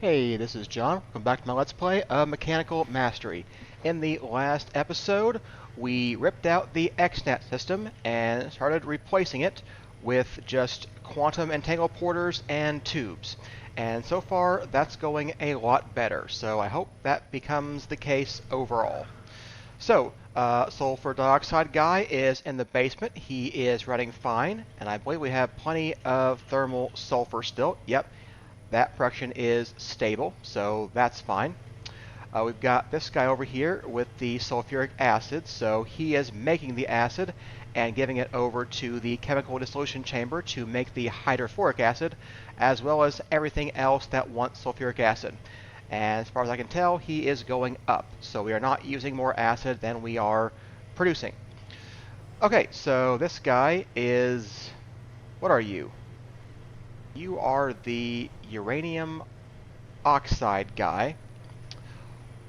Hey, this is John. Welcome back to my Let's Play of Mechanical Mastery. In the last episode, we ripped out the XNAT system and started replacing it with just quantum entangled porters and tubes. And so far, that's going a lot better, so I hope that becomes the case overall. So, sulfur dioxide guy is in the basement. He is running fine, and I believe we have plenty of thermal sulfur still. Yep, that production is stable, so that's fine. We've got this guy over here with the sulfuric acid, so he is making the acid and giving it over to the chemical dissolution chamber to make the hydrofluoric acid, as well as everything else that wants sulfuric acid. And as far as I can tell, he is going up, so we are not using more acid than we are producing. Okay, so this guy is... what are you? You are the uranium oxide guy.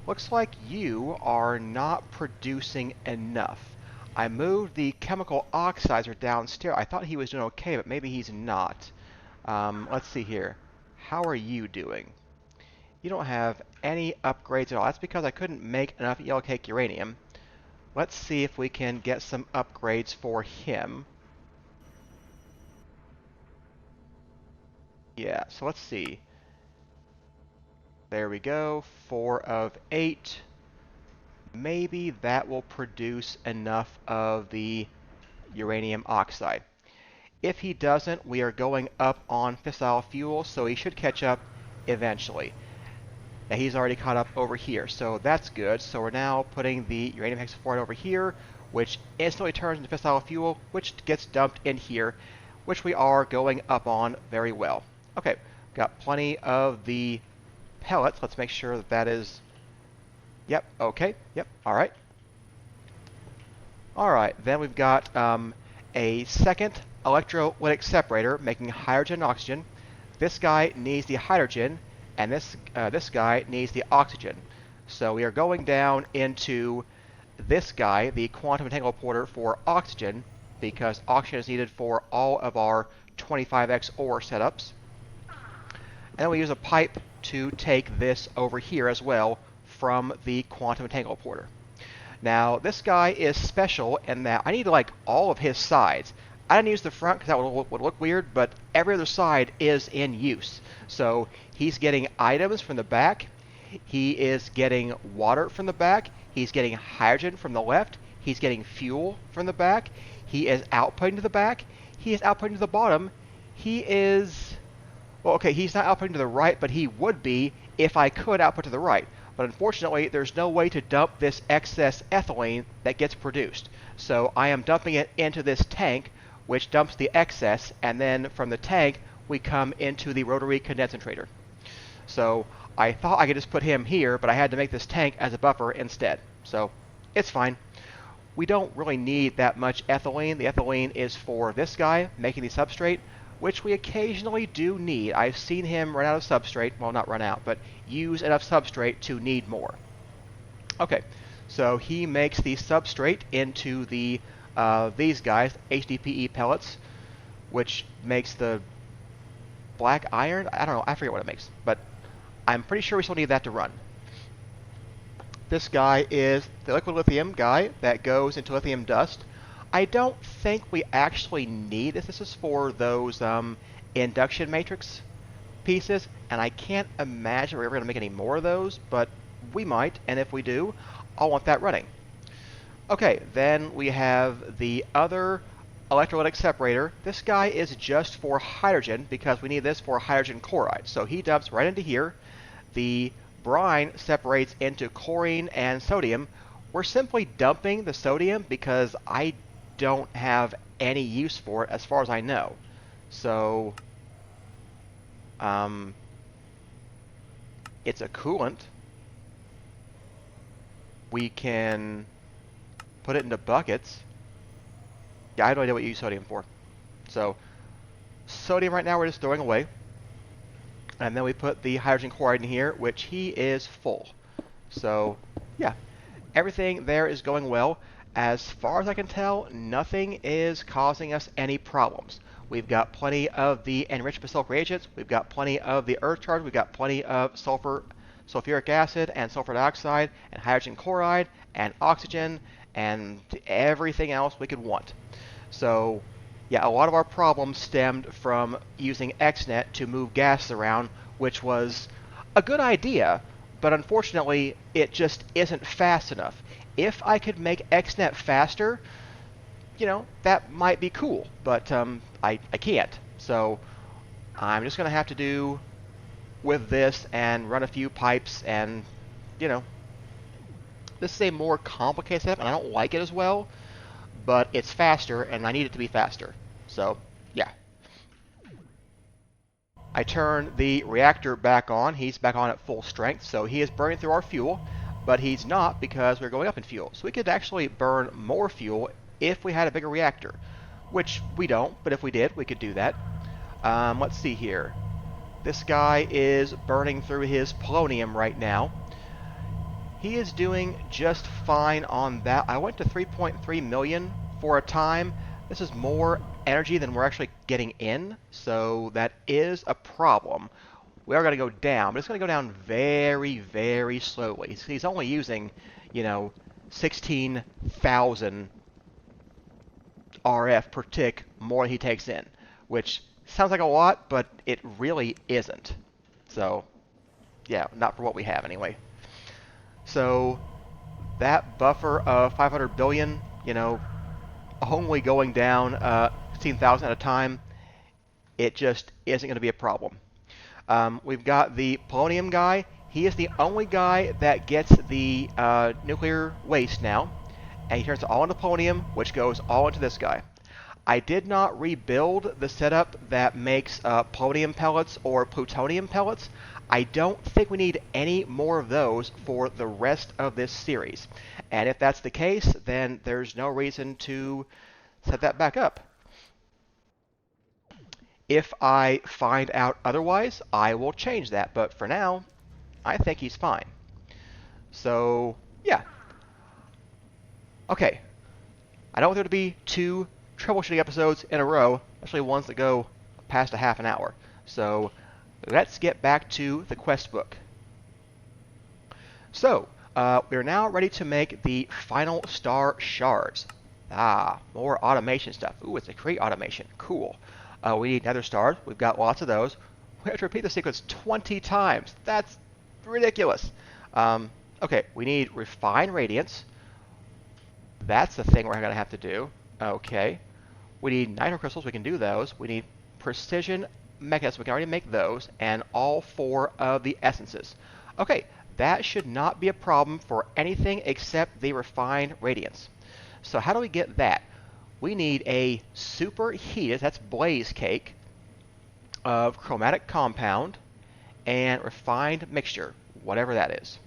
Looks like you are not producing enough. I moved the chemical oxidizer downstairs. I thought he was doing okay, but maybe he's not. Let's see here. How are you doing? You don't have any upgrades at all. That's because I couldn't make enough yellow cake uranium. Let's see if we can get some upgrades for him. Yeah, so let's see. There we go. 4 of 8. Maybe that will produce enough of the uranium oxide. If he doesn't, we are going up on fissile fuel, so he should catch up eventually. Now he's already caught up over here, so that's good. So we're now putting the uranium hexafluoride over here, which instantly turns into fissile fuel, which gets dumped in here, which we are going up on very well. Okay, got plenty of the pellets. Let's make sure that that is... Yep, okay, yep, alright. Alright, then we've got a second electrolytic separator making hydrogen and oxygen. This guy needs the hydrogen, and this guy needs the oxygen. So we are going down into this guy, the quantum entangled porter, for oxygen, because oxygen is needed for all of our 25x ore setups. And then we use a pipe to take this over here as well from the quantum entangled porter. Now, this guy is special in that I need like all of his sides. I didn't use the front because that would look weird, but every other side is in use. So he's getting items from the back, he is getting water from the back, he's getting hydrogen from the left, he's getting fuel from the back, he is outputting to the back, he is outputting to the bottom, he is... well, okay, he's not outputting to the right, but he would be if I could output to the right. But unfortunately, there's no way to dump this excess ethylene that gets produced. So I am dumping it into this tank, which dumps the excess, and then from the tank, we come into the rotary condensator. So I thought I could just put him here, but I had to make this tank as a buffer instead. So it's fine. We don't really need that much ethylene. The ethylene is for this guy, making the substrate, which we occasionally do need. I've seen him run out of substrate. Well, not run out, but use enough substrate to need more. Okay, so he makes the substrate into the these guys, HDPE pellets, which makes the black iron. I don't know, I forget what it makes, but I'm pretty sure we still need that to run. This guy is the liquid lithium guy that goes into lithium dust. I don't think we actually need this. This is for those induction matrix pieces, and I can't imagine we're ever going to make any more of those, but we might, and if we do, I'll want that running. Okay, then we have the other electrolytic separator. This guy is just for hydrogen, because we need this for hydrogen chloride. So he dumps right into here. The brine separates into chlorine and sodium. We're simply dumping the sodium because I don't have any use for it as far as I know. So it's a coolant. We can put it into buckets. Yeah, I have no idea what you use sodium for. So sodium right now we're just throwing away. And then we put the hydrogen chloride in here, which he is full. So yeah, everything there is going well. As far as I can tell, nothing is causing us any problems. We've got plenty of the enriched basalt reagents. We've got plenty of the earth charge. We've got plenty of sulfuric acid, and sulfur dioxide, and hydrogen chloride, and oxygen, and everything else we could want. So, yeah, a lot of our problems stemmed from using XNet to move gases around, which was a good idea, but unfortunately, it just isn't fast enough. If I could make XNet faster, that might be cool, but I can't. So I'm just going to have to do with this and run a few pipes, and, this is a more complicated setup, and I don't like it as well, but it's faster, and I need it to be faster. So, yeah. I turn the reactor back on. He's back on at full strength, so he is burning through our fuel, but he's not because we're going up in fuel. So we could actually burn more fuel if we had a bigger reactor, which we don't, but if we did, we could do that. Let's see here. This guy is burning through his polonium right now. He is doing just fine on that. I went to 3.3 million for a time. This is more energy than we're actually getting in, so that is a problem. We are going to go down, but it's going to go down very, very slowly. He's only using, 16,000 RF per tick more than he takes in, which sounds like a lot, but it really isn't. So, yeah, not for what we have anyway. So, that buffer of 500 billion, only going down 16,000 at a time, it just isn't going to be a problem. We've got the polonium guy. He is the only guy that gets the nuclear waste now, and he turns it all into polonium, which goes all into this guy. I did not rebuild the setup that makes polonium pellets or plutonium pellets. I don't think we need any more of those for the rest of this series. And if that's the case, then there's no reason to set that back up. If I find out otherwise, I will change that. But for now, I think he's fine. So, yeah. Okay. I don't want there to be 2 troubleshooting episodes in a row, especially ones that go past a half an hour. So, let's get back to the quest book. So, we're now ready to make the final star shards. More automation stuff. Ooh, it's a create automation. Cool. We need nether stars. We've got lots of those. We have to repeat the sequence 20 times. That's ridiculous. Okay, we need refine radiance. That's the thing we're going to have to do. Okay. We need nitro crystals. We can do those. We need precision mechanisms. We can already make those. And all 4 of the essences. Okay, that should not be a problem for anything except the refined radiance. So how do we get that? We need a superheated, that's blaze cake, of chromatic compound and refined mixture, whatever that is.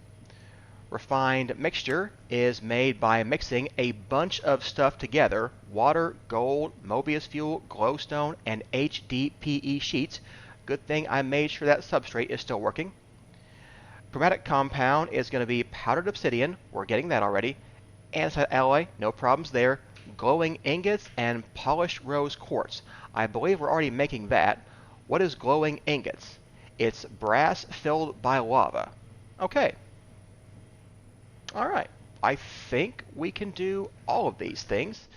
Refined mixture is made by mixing a bunch of stuff together: water, gold, Mobius fuel, glowstone, and HDPE sheets. Good thing I made sure that substrate is still working. Chromatic compound is going to be powdered obsidian. We're getting that already. Andesite alloy, no problems there. Glowing ingots and polished rose quartz. I believe we're already making that. What is glowing ingots? It's brass filled by lava. Okay. Alright. I think we can do all of these things.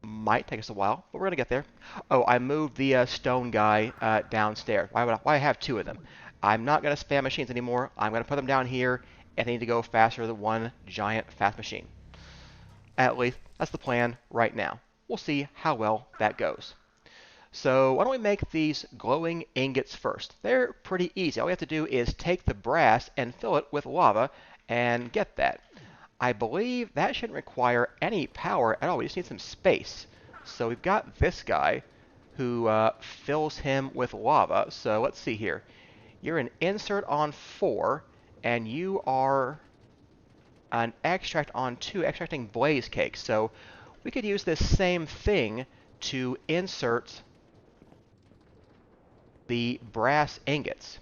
Might take us a while, but we're going to get there. Oh, I moved the stone guy downstairs. Why have 2 of them? I'm not going to spam machines anymore. I'm going to put them down here, and they need to go faster than one giant fast machine. At least, that's the plan right now. We'll see how well that goes. So why don't we make these glowing ingots first? They're pretty easy. All we have to do is take the brass and fill it with lava and get that. I believe that shouldn't require any power at all. We just need some space. So we've got this guy who fills him with lava. So let's see here. You're an insert on 4, and you are an extract on 2, extracting blaze cake. So we could use this same thing to insert the brass ingots.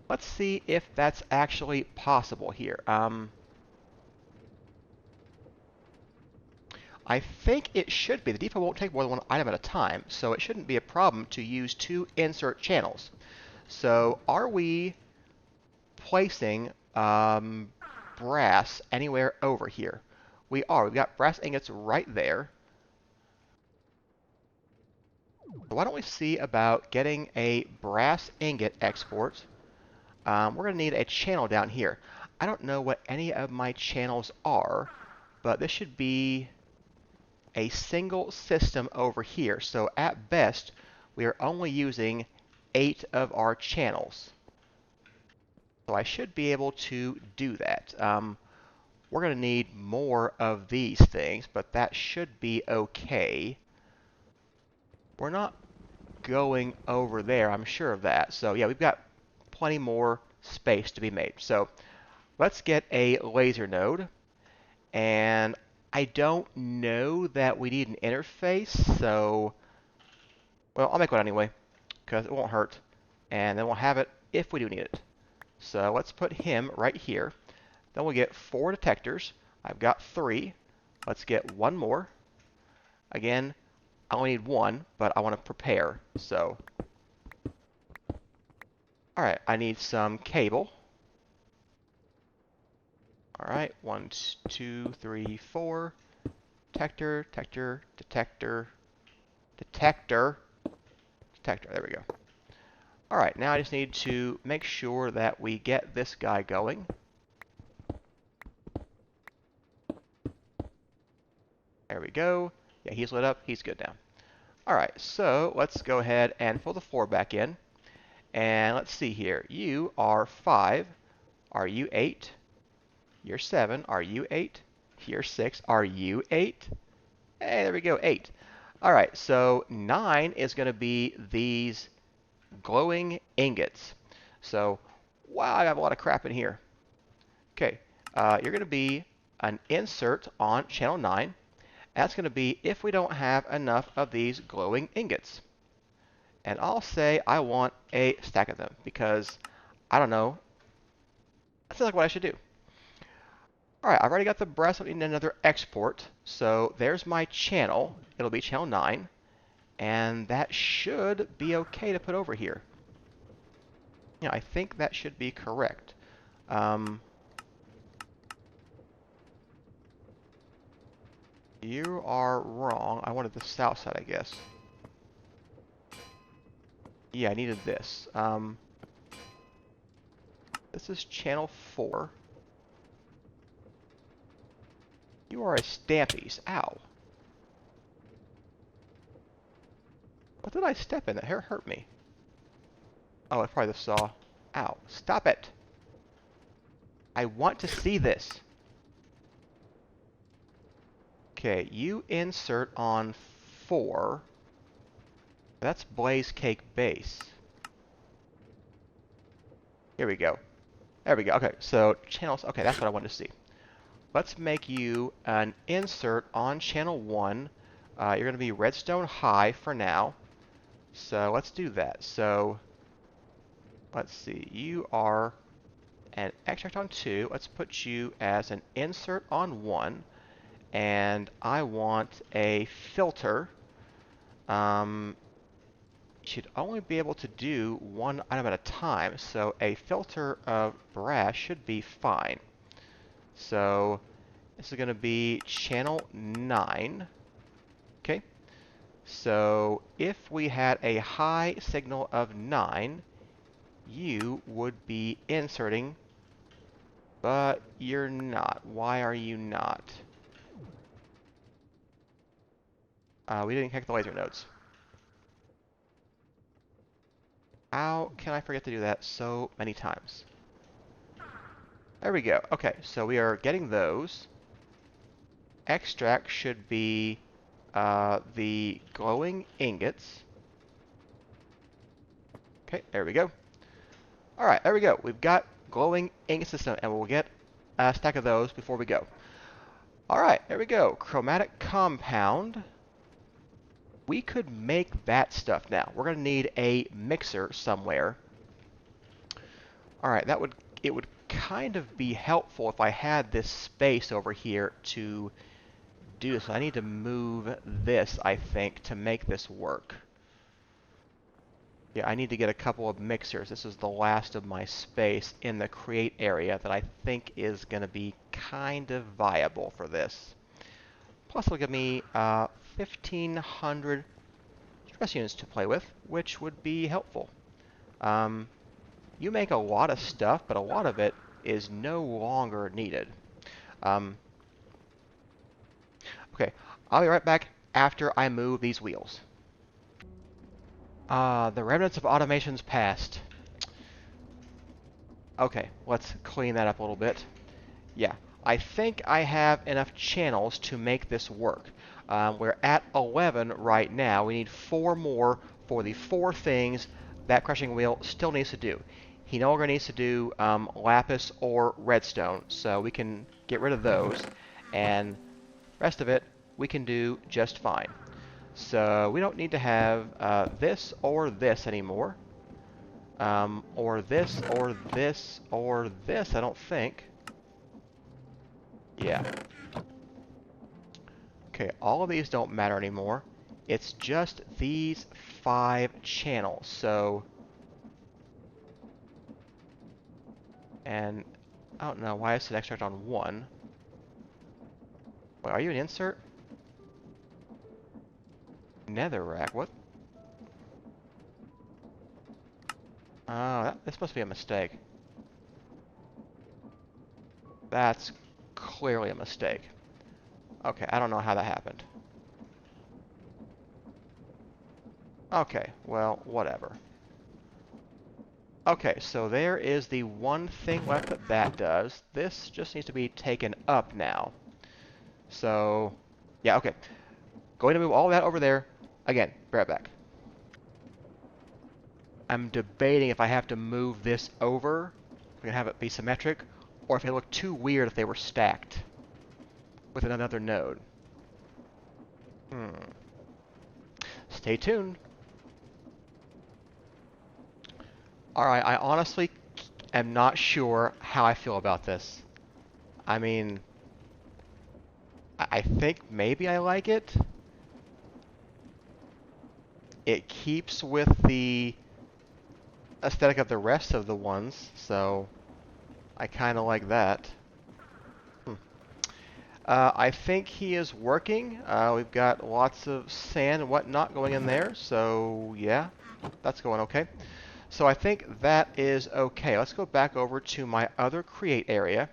Let's see if that's actually possible here. I think it should be. The depot won't take more than one item at a time, so it shouldn't be a problem to use 2 insert channels. So are we placing brass anywhere over here? We are. We've got brass ingots right there. So why don't we see about getting a brass ingot export? We're going to need a channel down here. I don't know what any of my channels are, but this should be a single system over here. So at best, we are only using 8 of our channels. So I should be able to do that. We're going to need more of these things, but that should be okay. We're not going over there, I'm sure of that. So yeah, we've got plenty more space to be made. So let's get a laser node. And I don't know that we need an interface, so, well, I'll make one anyway, because it won't hurt. And then we'll have it if we do need it. So let's put him right here. Then we'll get 4 detectors. I've got 3. Let's get 1 more. Again, I only need 1, but I want to prepare. So, all right, I need some cable. All right, 1, 2, 3, 4. Detector, detector, detector, detector, detector. There we go. All right, now I just need to make sure that we get this guy going. There we go. Yeah, he's lit up. He's good now. All right, so let's go ahead and pull the 4 back in. And let's see here. You are 5. Are you 8? You're 7. Are you 8? You're 6. Are you 8? Hey, there we go, 8. All right, so 9 is going to be these glowing ingots. So, wow, I have a lot of crap in here. Okay, you're going to be an insert on channel 9. That's going to be if we don't have enough of these glowing ingots. And I'll say I want a stack of them because, I don't know, that sounds like what I should do. All right, I've already got the brass. I need another export. So there's my channel. It'll be channel 9. And that should be okay to put over here. Yeah, I think that should be correct. You are wrong. I wanted the south side, I guess. Yeah, I needed this. This is channel 4. You are a Stampies. Ow. What did I step in? That hair hurt me. Oh, it's probably the saw. Ow. Stop it. I want to see this. Okay, you insert on 4. That's Blaze Cake Base. Here we go. There we go. Okay, so channels. Okay, that's what I wanted to see. Let's make you an insert on channel 1. You're going to be redstone high for now. So let's do that. So let's see. You are an extract on 2. Let's put you as an insert on 1. And I want a filter. You should only be able to do 1 item at a time. So a filter of brass should be fine. So this is going to be channel 9. Okay. So if we had a high signal of 9, you would be inserting, but you're not. Why are you not? We didn't connect the laser nodes. How can I forget to do that so many times? There we go. Okay, so we are getting those. Extract should be the glowing ingots. Okay, there we go. All right, there we go. We've got glowing ingot system, and we'll get a stack of those before we go. All right, there we go. Chromatic compound. We could make that stuff now. We're going to need a mixer somewhere. All right, it would kind of be helpful if I had this space over here to do this. I need to move this, I think, to make this work. Yeah, I need to get a couple of mixers. This is the last of my space in the create area that I think is going to be kind of viable for this. Plus it'll give me 1,500 stress units to play with, which would be helpful. You make a lot of stuff, but a lot of it is no longer needed. Okay, I'll be right back after I move these wheels. The remnants of automation's past. Okay, let's clean that up a little bit. Yeah, I think I have enough channels to make this work. We're at 11 right now. We need 4 more for the 4 things that crushing wheel still needs to do. He no longer needs to do lapis or redstone, so we can get rid of those, and rest of it we can do just fine. So we don't need to have this or this anymore, or this or this or this, I don't think. Yeah. Okay, all of these don't matter anymore. It's just these 5 channels. So, and I don't know why I said extract on 1. Wait, are you an insert? Netherrack, what? Oh, this must be a mistake. That's clearly a mistake. Okay, I don't know how that happened. Okay, well, whatever. Okay, so there is the one thing left that that does. This just needs to be taken up now. So, yeah, okay. Going to move all that over there. Again, be right back. I'm debating if I have to move this over, we can have it be symmetric, or if it looked too weird if they were stacked with another node. Stay tuned. Alright, I honestly am not sure how I feel about this. I mean, I think maybe I like it. It keeps with the aesthetic of the rest of the ones, so I kind of like that. I think he is working. We've got lots of sand and whatnot going in there, so yeah, that's going okay. So I think that is okay. Let's go back over to my other create area,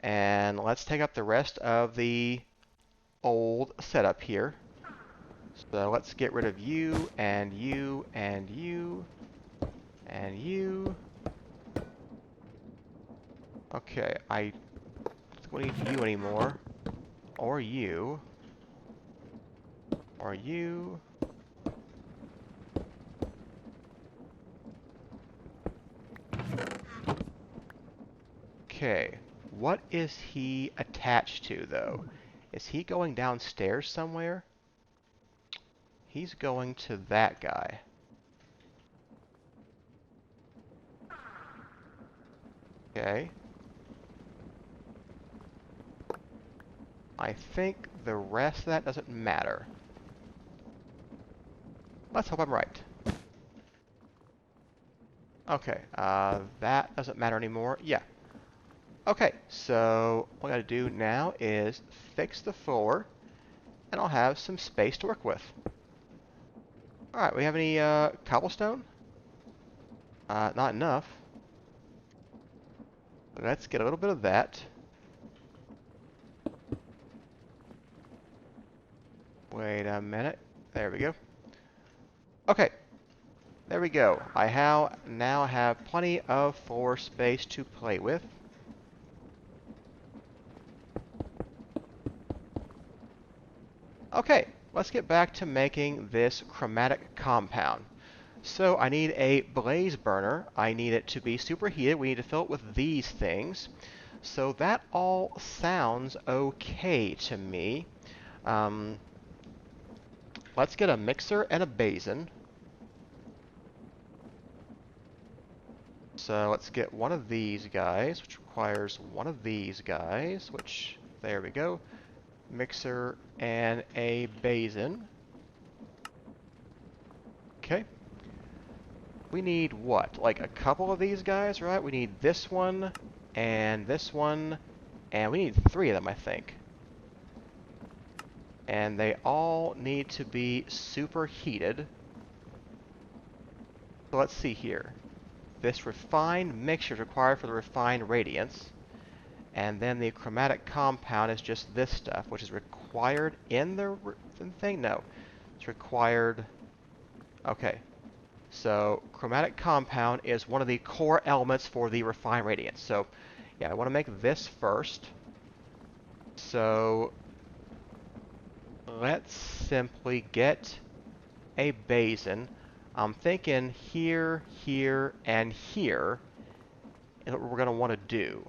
and let's take up the rest of the old setup here. So let's get rid of you, and you, and you, and you. Okay, I don't need you anymore. Or you. Or you. Okay, what is he attached to, though? Is he going downstairs somewhere? He's going to that guy. Okay. I think the rest of that doesn't matter. Let's hope I'm right. Okay, that doesn't matter anymore. Yeah. Okay, so what I gotta do now is fix the floor, and I'll have some space to work with. Alright, we have any cobblestone? Not enough. Let's get a little bit of that. Wait a minute. There we go. Okay. There we go. I now have plenty of floor space to play with. Okay, let's get back to making this chromatic compound. So I need a blaze burner. I need it to be superheated. We need to fill it with these things. So that all sounds okay to me. Let's get a mixer and a basin. So let's get one of these guys, which requires one of these guys, which, there we go. mixer, and a basin. Okay. We need what? Like a couple of these guys, right? We need this one, and we need 3 of them, I think. And they all need to be superheated. So let's see here. This refined mixture is required for the refined radiance. And then the chromatic compound is just this stuff, which is required in the thing? No. It's required... Okay. So chromatic compound is one of the core elements for the refined radiance. So yeah, I want to make this first. So let's simply get a basin. I'm thinking here, here, and here is what we're going to want to do.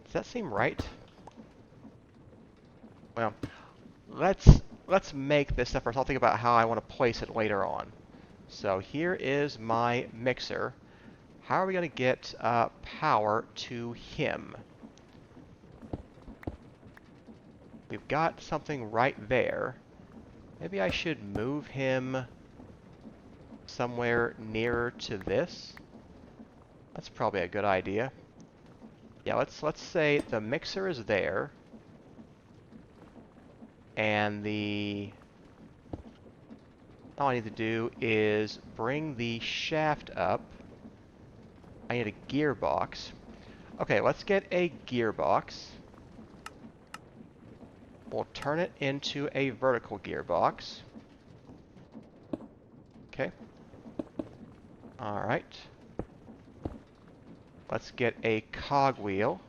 Does that seem right? Well, let's make this stuff first. I'll think about how I want to place it later on. So here is my mixer. How are we going to get power to him? We've got something right there. Maybe I should move him somewhere nearer to this. That's probably a good idea. Yeah, let's say the mixer is there. And all I need to do is bring the shaft up. I need a gearbox. Okay, let's get a gearbox. We'll turn it into a vertical gearbox. Okay. Alright. Let's get a cogwheel.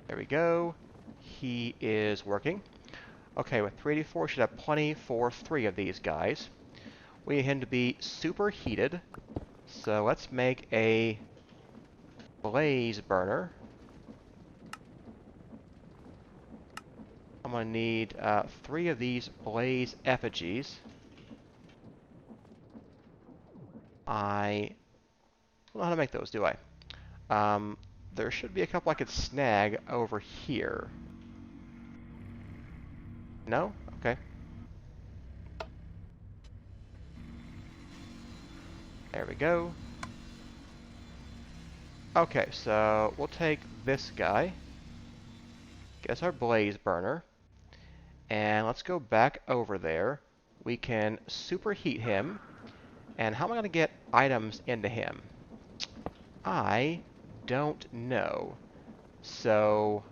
There we go. He is working. Okay, with 384, should have plenty for 3 of these guys. We need him to be superheated. So let's make a blaze burner. I'm going to need 3 of these blaze effigies. I don't know how to make those, do I? There should be a couple I could snag over here. No? Okay. There we go. Okay, so we'll take this guy. Guess our blaze burner. And let's go back over there. We can superheat him. And how am I going to get items into him? I don't know. So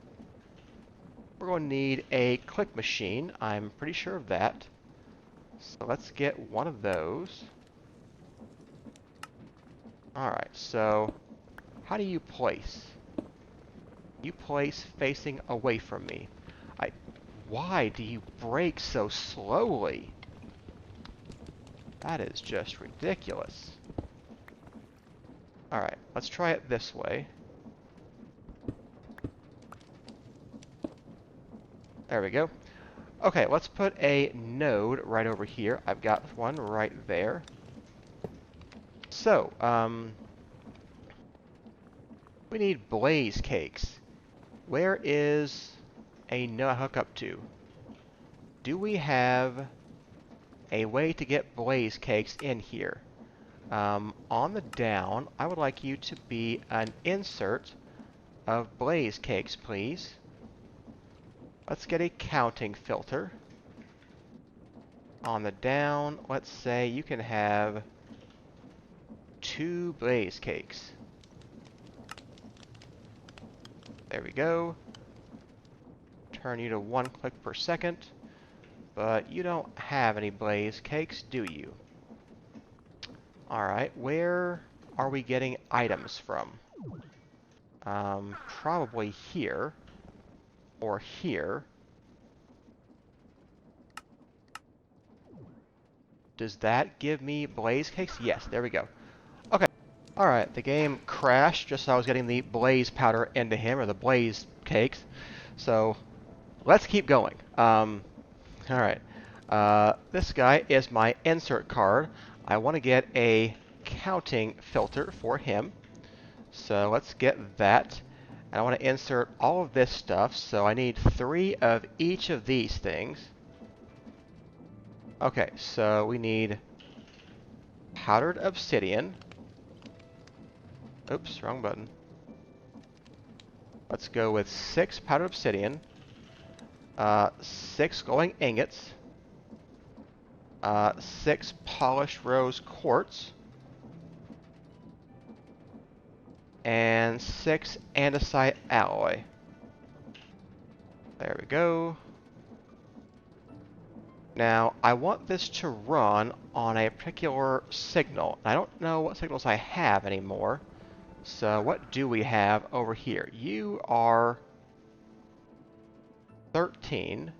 we're going to need a click machine. I'm pretty sure of that. So let's get one of those. Alright, so how do you place? You place facing away from me. Why do you brake so slowly? That is just ridiculous. Alright, let's try it this way. There we go. Okay, let's put a node right over here. I've got one right there. So, we need blaze cakes. Where is a node hook up to? Do we have a way to get blaze cakes in here? On the down, I would like you to be an insert of blaze cakes, please. Let's get a counting filter. On the down, let's say you can have 2 blaze cakes. There we go. Turn you to 1 click per second. But you don't have any blaze cakes, do you? Alright, where are we getting items from? Probably here. Or here. Does that give me blaze cakes? Yes, there we go. Okay. Alright, the game crashed just as I was getting the blaze powder into him, or the blaze cakes. So, let's keep going. Alright. This guy is my insert card. I want to get a counting filter for him. So let's get that. And I want to insert all of this stuff, so I need 3 of each of these things. Okay, so we need powdered obsidian. Oops, wrong button. Let's go with 6 powdered obsidian, 6 glowing ingots, 6 polished rose quartz, and 6 andesite alloy. There we go. Now, I want this to run on a particular signal. I don't know what signals I have anymore. So what do we have over here? You are 13.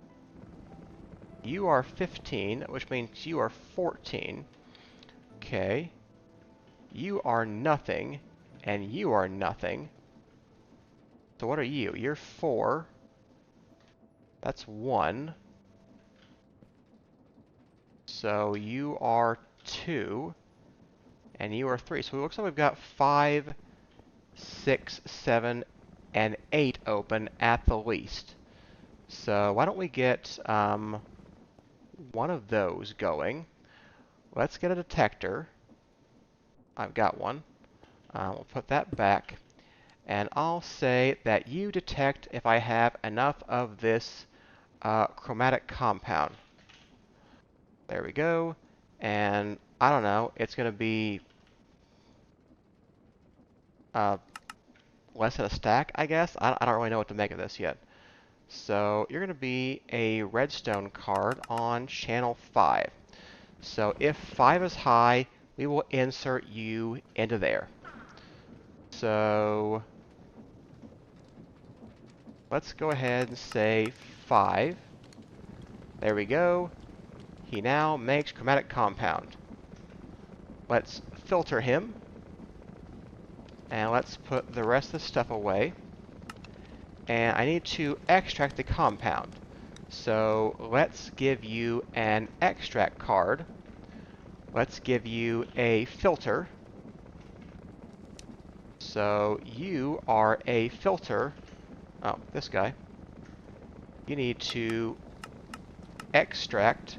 You are 15, which means you are 14. Okay. You are nothing, and you are nothing. So what are you? You're 4. That's 1. So you are 2, and you are 3. So it looks like we've got 5, 6, 7, and 8 open at the least. So why don't we get one of those going. Let's get a detector. I've got one. We'll put that back. And I'll say that you detect if I have enough of this chromatic compound. There we go. And I don't know, it's going to be less than a stack, I guess. I don't really know what to make of this yet. So you're going to be a redstone card on channel 5. So if 5 is high, we will insert you into there. So let's go ahead and say 5. There we go. He now makes chromatic compound. Let's filter him. And let's put the rest of the stuff away. And I need to extract the compound. So let's give you an extract card. Let's give you a filter. So you are a filter. Oh, this guy. You need to extract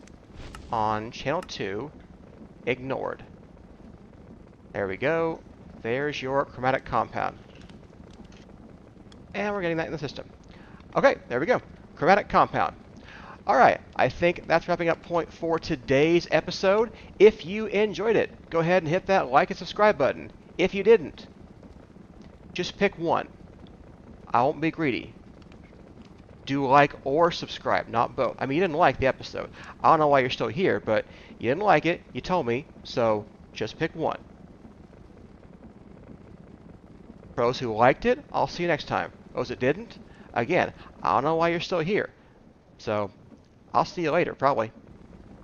on channel 2, ignored. There we go. There's your chromatic compound. And we're getting that in the system. Okay, there we go. Chromatic compound. Alright, I think that's wrapping up point for today's episode. If you enjoyed it, go ahead and hit that like and subscribe button. If you didn't, just pick one. I won't be greedy. Do like or subscribe, not both. I mean, you didn't like the episode. I don't know why you're still here, but you didn't like it. You told me, so just pick one. For those who liked it, I'll see you next time. Those that didn't, again, I don't know why you're still here. So, I'll see you later, probably.